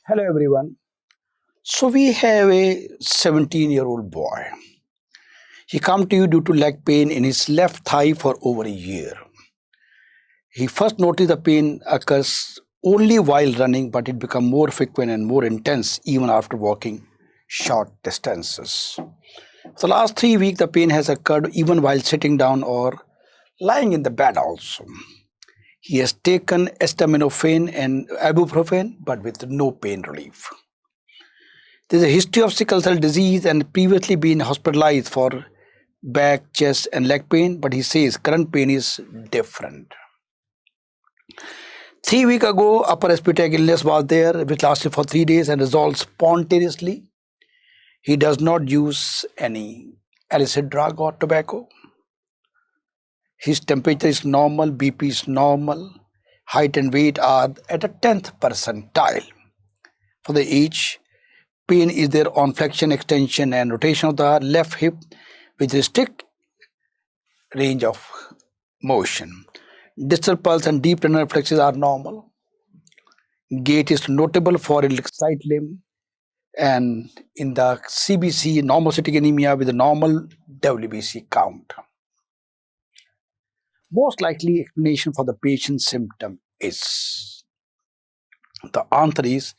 Hello everyone. So we have a 17-year-old boy. He come to you due to leg pain in his left thigh for over a year. He first noticed the pain occurs only while running, but it become more frequent and more intense even after walking short distances. For the last 3 weeks, the pain has occurred even while sitting down or lying in the bed also. He has taken acetaminophen and ibuprofen, but with no pain relief. There's a history of sickle cell disease and previously been hospitalized for back, chest, and leg pain, but he says current pain is different. 3 weeks ago, upper respiratory illness was there, which lasted for 3 days and resolved spontaneously. He does not use any illicit drug or tobacco. His temperature is normal, BP is normal, height and weight are at a 10th percentile. For the age, pain is there on flexion, extension, and rotation of the left hip, which restrict range of motion. Distal pulse and deep renal reflexes are normal. Gait is notable for a slight limb, and in the CBC, normocytic anemia with a normal WBC count. Most likely explanation for the patient's symptom is the answer is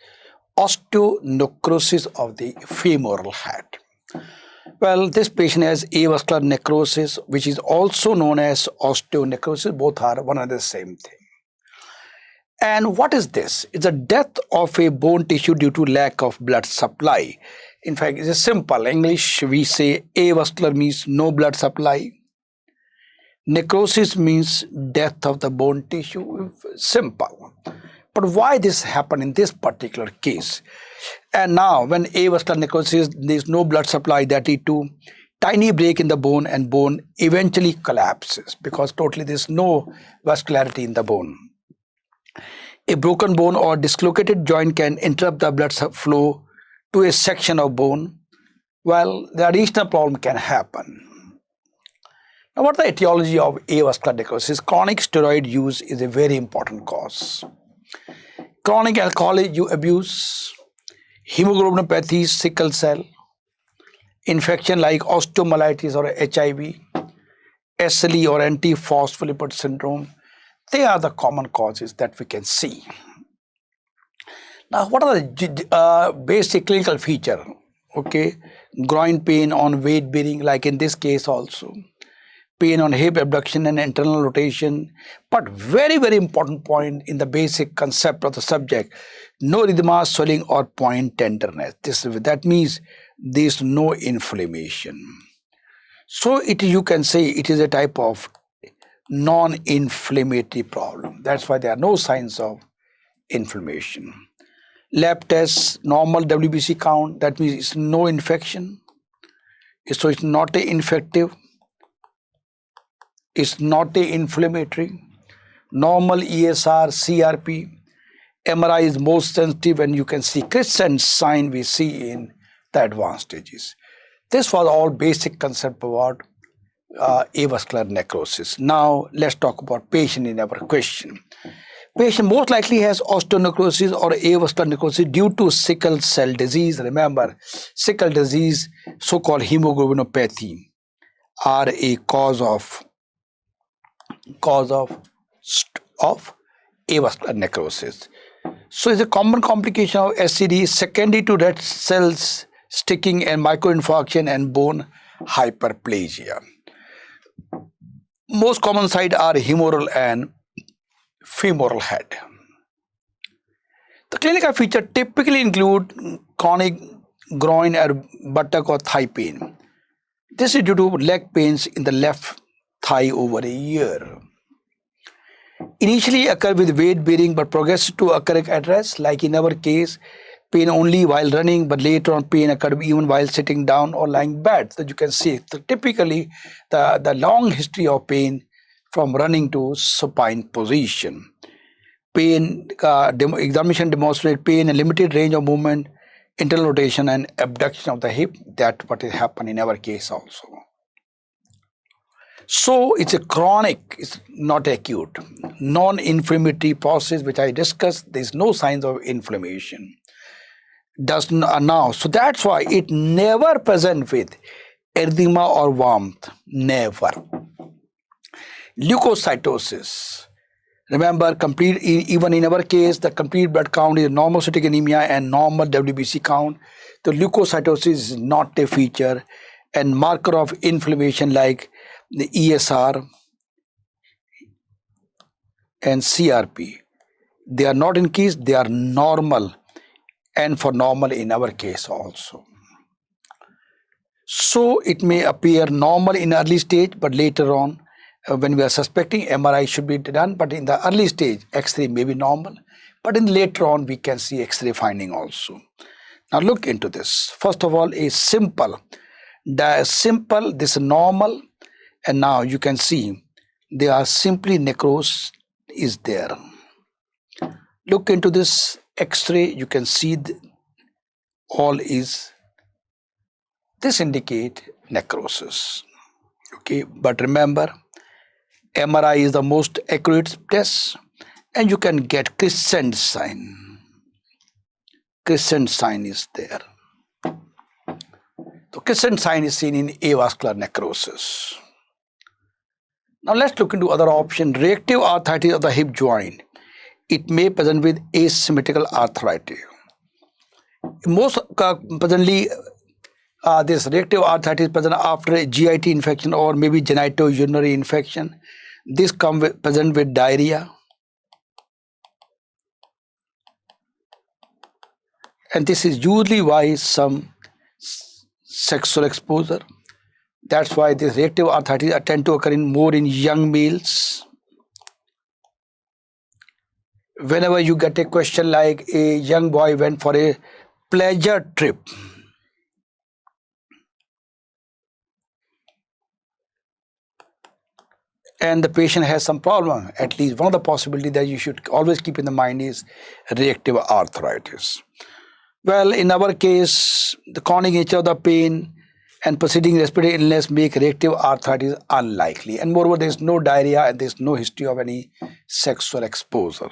osteonecrosis of the femoral head. Well, this patient has avascular necrosis, which is also known as osteonecrosis. Both are one and the same thing. And what is this? It's a death of a bone tissue due to lack of blood supply. In fact, it's a simple English. We say avascular means no blood supply. Necrosis means death of the bone tissue. Simple. But why this happened in this particular case? And now, when avascular necrosis, there is no blood supply, that leads to tiny break in the bone, and bone eventually collapses because totally there is no vascularity in the bone. A broken bone or dislocated joint can interrupt the blood flow to a section of bone. Well, the additional problem can happen. Now, what is the etiology of avascular necrosis? Chronic steroid use is a very important cause. Chronic alcohol abuse, hemoglobinopathy, sickle cell, infection like osteomyelitis or HIV, SLE or antiphospholipid syndrome, they are the common causes that we can see. Now, what are the basic clinical features? Okay, groin pain on weight bearing, like in this case also. Pain on hip abduction and internal rotation. But very, very important point in the basic concept of the subject, no erythema, swelling or point tenderness. That means there is no inflammation. So you can say it is a type of non-inflammatory problem. That's why there are no signs of inflammation. Lab test, normal WBC count, that means it's no infection. So it's not a infective. It's not a inflammatory. Normal ESR, CRP, MRI is most sensitive, and you can see crescent sign we see in the advanced stages. This was all basic concept about avascular necrosis. Now let's talk about patient in our question. Patient most likely has osteonecrosis or avascular necrosis due to sickle cell disease. Remember, sickle disease, so-called hemoglobinopathy, are a cause of avascular necrosis. So it's a common complication of SCD, secondary to red cells sticking and microinfarction and bone hyperplasia. Most common site are humeral and femoral head. The clinical feature typically include chronic groin or buttock or thigh pain. This is due to leg pains in the left thigh over a year. Initially occur with weight bearing but progress to occur at rest, like in our case, pain only while running, but later on pain occurred even while sitting down or lying bed. So you can see typically the long history of pain from running to supine position. Pain, examination demonstrate pain and limited range of movement, internal rotation and abduction of the hip. That's what happened in our case also. So it's a chronic, it's not acute, non-inflammatory process which I discussed. There's no signs of inflammation. does not now. So that's why it never present with erythema or warmth. Never. Leukocytosis. Remember, even in our case, the complete blood count is normocytic anemia and normal WBC count. The leukocytosis is not a feature, and marker of inflammation like the ESR and CRP. They are not increased, they are normal, and for normal in our case also. So it may appear normal in early stage, but later on, when we are suspecting, MRI should be done, but in the early stage, X-ray may be normal, but in later on, we can see X-ray finding also. Now look into this. First of all, a simple, this is normal, and now you can see they are simply necrosis is there. Look into this X-ray, you can see all is, this indicate necrosis. Okay, but remember, MRI is the most accurate test, and you can get crescent sign. Crescent sign is there. The crescent sign is seen in avascular necrosis. Now let's look into other option. Reactive arthritis of the hip joint. It may present with asymmetrical arthritis. Most presently, this reactive arthritis present after a GIT infection or maybe genitourinary infection. This present with diarrhea, and this is usually why some sexual exposure. That's why this reactive arthritis tend to occur more in young males. Whenever you get a question like a young boy went for a pleasure trip, and the patient has some problem, at least one of the possibilities that you should always keep in the mind is reactive arthritis. Well, in our case, the chronic nature of the pain and preceding respiratory illness make reactive arthritis unlikely. And moreover, there is no diarrhea and there is no history of any sexual exposure.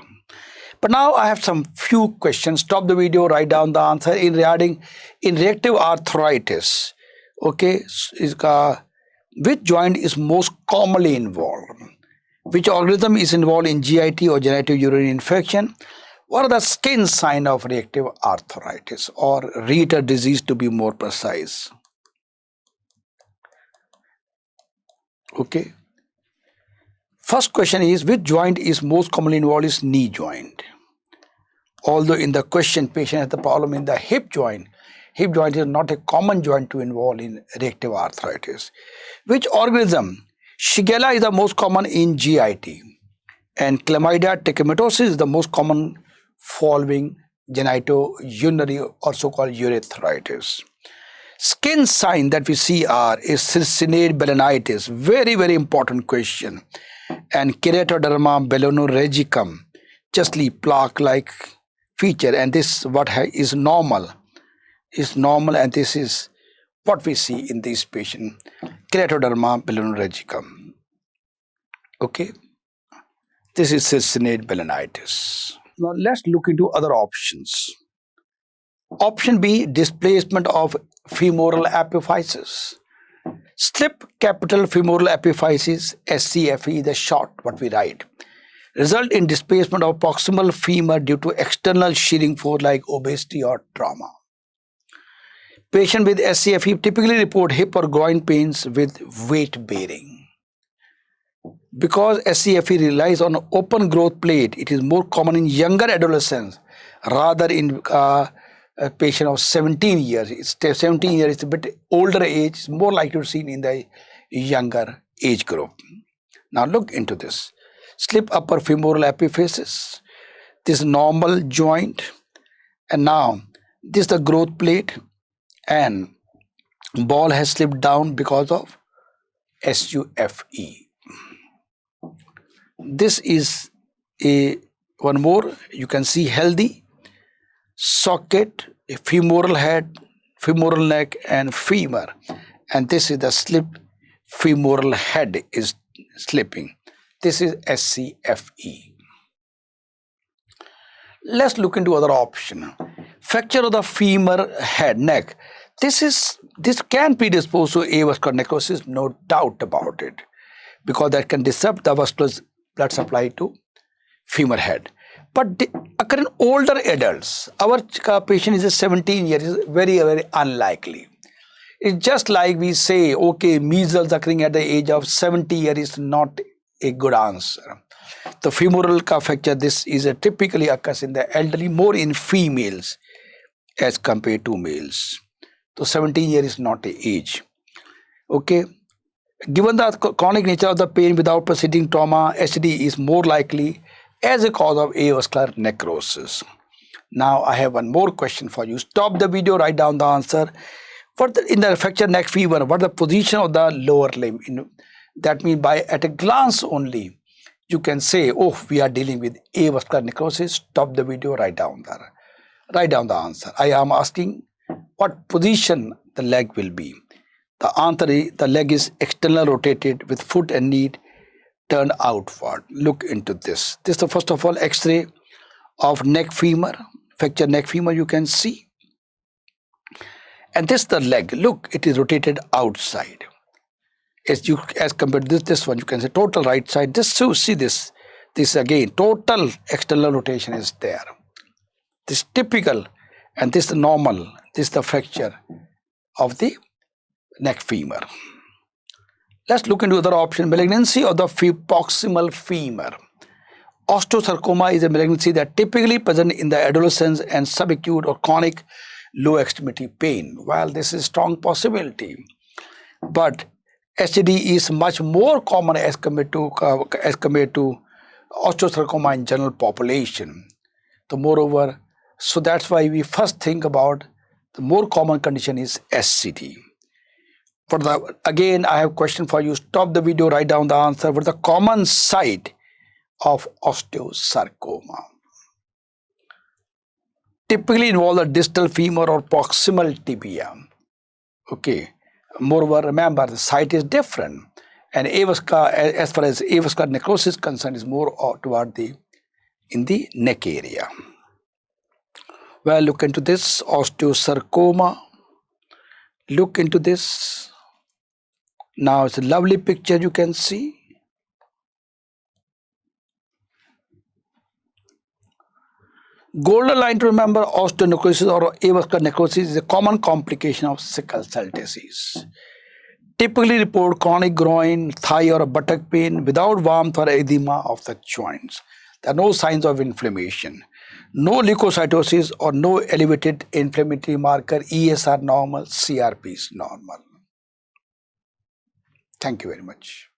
But now I have some few questions. Stop the video, write down the answer in reactive arthritis. Okay, which joint is most commonly involved? Which organism is involved in GIT or genitourinary infection? What are the skin signs of reactive arthritis or Ritter disease to be more precise? Okay. First question is, which joint is most commonly involved is knee joint. Although in the question patient has the problem in the hip joint. Hip joint is not a common joint to involve in reactive arthritis. Which organism? Shigella is the most common in GIT, and Chlamydia tracheomatosis is the most common following genitourinary or so-called urethritis. Skin sign that we see is circinate balanitis, very, very important question, and keratoderma belonoregicum, justly plaque-like feature, and this what is normal, and this is what we see in this patient, keratoderma belonoregicum. Okay, this is circinate balanitis. Now let's look into other options. Option B, displacement of femoral epiphysis. Slip capital femoral epiphysis, SCFE, the short what we write, result in displacement of proximal femur due to external shearing force like obesity or trauma. Patient with SCFE typically report hip or groin pains with weight bearing. Because SCFE relies on open growth plate, it is more common in younger adolescents rather in a patient of 17 years. It's 17 years, it's a bit older age, it's more likely to be seen in the younger age group. Now look into this. Slip upper femoral epiphysis, this normal joint, and now this is the growth plate, and ball has slipped down because of SUFE. This is one more, you can see healthy socket, a femoral head, femoral neck, and femur, and this is the slip, femoral head is slipping. This is SCFE. Let's look into other option. fracture of the femur head, neck. This can predispose to avascular necrosis, no doubt about it, because that can disrupt the vascular blood supply to femur head. But occur in older adults. Our patient is 17 years, is very, very unlikely. It's just like we say, okay, measles occurring at the age of 70 years is not a good answer. The femoral fracture, this is typically occurs in the elderly, more in females as compared to males. So 17 years is not the age. Okay. Given the chronic nature of the pain without preceding trauma, STD is more likely as a cause of avascular necrosis. Now I have one more question for you. Stop the video, write down the answer. In the fracture neck fever, what is the position of the lower limb? That means by at a glance only, you can say, oh, we are dealing with avascular necrosis. Stop the video, write down the answer. I am asking what position the leg will be. The answer is the leg is external rotated with foot and knee turned outward. Look into this. This is the first of all X-ray of neck femur, fracture neck femur you can see. And this is the leg. Look, it is rotated outside. As compared to this one, you can say total right side. So see this again, total external rotation is there. This typical, and this is normal. This is the fracture of the neck femur. Let's look into other option. Malignancy of the proximal femur. Osteosarcoma is a malignancy that typically present in the adolescence and subacute or chronic low extremity pain. Well, this is a strong possibility, but STD is much more common as compared to osteosarcoma in general population. Moreover, so that's why we first think about the more common condition is SCD. Again, I have a question for you. Stop the video, write down the answer. For the common site of osteosarcoma, typically involve the distal femur or proximal tibia. Okay. Moreover, remember the site is different, and avascular, as far as avascular necrosis is concerned, is more toward in the neck area. Well, look into this osteosarcoma. Look into this. Now it's a lovely picture you can see. Golden line to remember: osteonecrosis or avascular necrosis is a common complication of sickle cell disease. Typically report chronic groin, thigh or buttock pain without warmth or edema of the joints. There are no signs of inflammation. No leukocytosis or no elevated inflammatory marker. ESR normal, CRP is normal. Thank you very much.